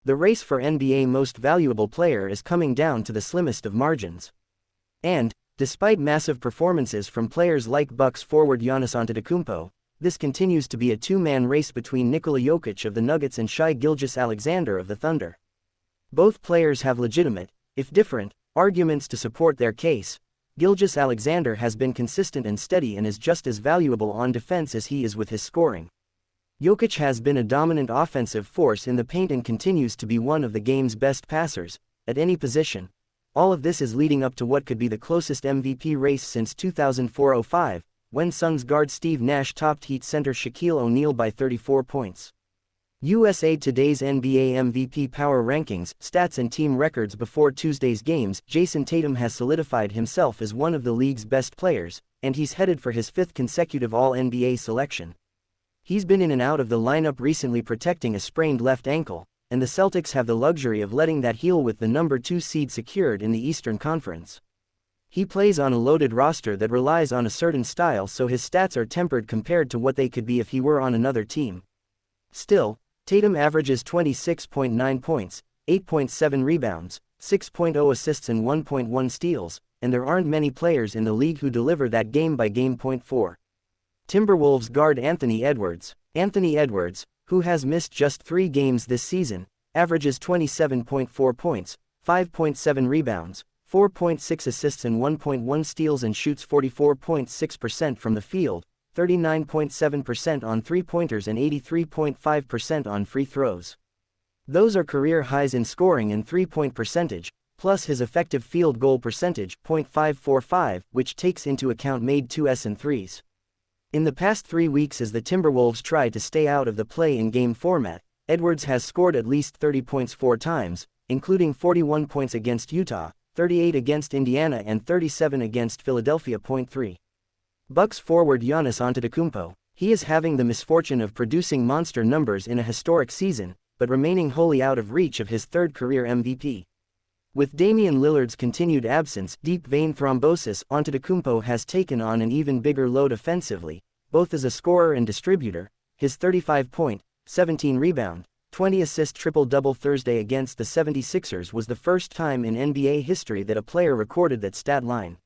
The race for NBA Most Valuable Player is coming down to the slimmest of margins. And, despite massive performances from players like Bucks forward Giannis Antetokounmpo, this continues to be a two-man race between Nikola Jokic of the Nuggets and Shai Gilgeous-Alexander of the Thunder. Both players have legitimate, if different, arguments to support their case. Gilgeous-Alexander has been consistent and steady and is just as valuable on defense as he is with his scoring. Jokic has been a dominant offensive force in the paint and continues to be one of the game's best passers, at any position. All of this is leading up to what could be the closest MVP race since 2004-05, when Suns guard Steve Nash topped Heat center Shaquille O'Neal by 34 points. USA Today's NBA MVP power rankings, stats and team records before Tuesday's games. Jason Tatum has solidified himself as one of the league's best players, and he's headed for his 5th consecutive All-NBA selection. He's been in and out of the lineup recently protecting a sprained left ankle, and the Celtics have the luxury of letting that heal with the number 2 seed secured in the Eastern Conference. He plays on a loaded roster that relies on a certain style, so his stats are tempered compared to what they could be if he were on another team. Still, Tatum averages 26.9 points, 8.7 rebounds, 6.0 assists and 1.1 steals, and there aren't many players in the league who deliver that game-by-game point for. Timberwolves guard Anthony Edwards. Anthony Edwards, who has missed just 3 games this season, averages 27.4 points, 5.7 rebounds, 4.6 assists and 1.1 steals and shoots 44.6% from the field, 39.7% on three-pointers and 83.5% on free throws. Those are career highs in scoring and three-point percentage, plus his effective field goal percentage, .545, which takes into account made 2s and 3s. In the past 3 weeks as the Timberwolves try to stay out of the play-in-game format, Edwards has scored at least 30 points 4 times, including 41 points against Utah, 38 against Indiana and 37 against Philadelphia. 3. Bucks forward Giannis Antetokounmpo. He is having the misfortune of producing monster numbers in a historic season, but remaining wholly out of reach of his 3rd career MVP. With Damian Lillard's continued absence, deep vein thrombosis, Antetokounmpo has taken on an even bigger load offensively, both as a scorer and distributor. His 35-point, 17-rebound, 20-assist triple-double Thursday against the 76ers was the first time in NBA history that a player recorded that stat line.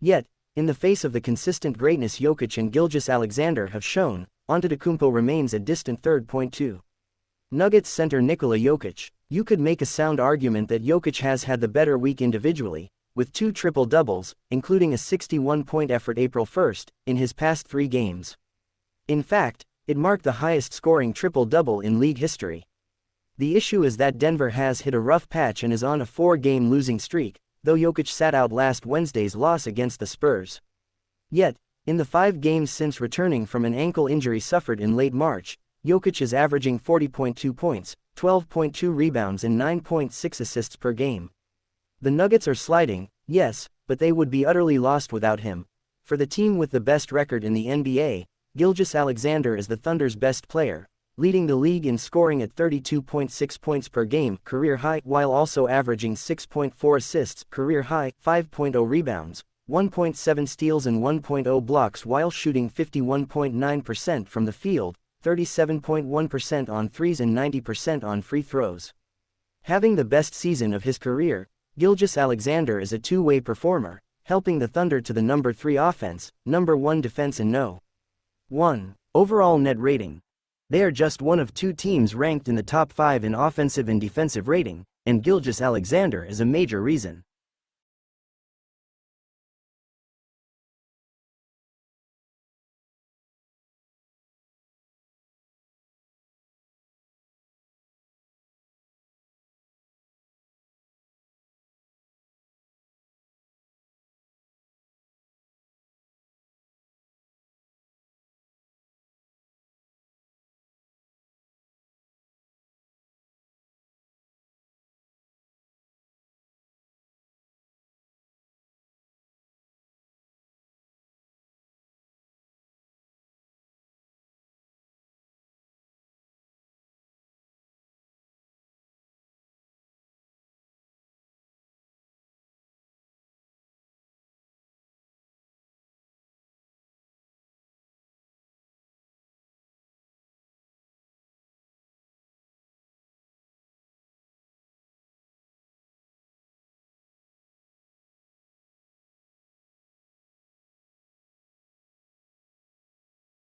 Yet, in the face of the consistent greatness Jokic and Gilgeous-Alexander have shown, Antetokounmpo remains a distant third. 2. Nuggets center Nikola Jokic. You could make a sound argument that Jokic has had the better week individually, with 2 triple-doubles, including a 61-point effort April 1st, in his past 3 games. In fact, it marked the highest scoring triple-double in league history. The issue is that Denver has hit a rough patch and is on a 4-game losing streak, though Jokic sat out last Wednesday's loss against the Spurs. Yet, in the 5 games since returning from an ankle injury suffered in late March, Jokic is averaging 40.2 points, 12.2 rebounds and 9.6 assists per game. The Nuggets are sliding, yes, but they would be utterly lost without him. For the team with the best record in the NBA, Gilgeous-Alexander is the Thunder's best player, leading the league in scoring at 32.6 points per game, career high, while also averaging 6.4 assists, career high, 5.0 rebounds, 1.7 steals and 1.0 blocks while shooting 51.9% from the field, 37.1% on threes and 90% on free throws. Having the best season of his career, Gilgeous-Alexander is a two-way performer, helping the Thunder to the number 3 offense, number 1 defense and no. 1. Overall net rating. They are just one of 2 teams ranked in the top 5 in offensive and defensive rating, and Gilgeous-Alexander is a major reason.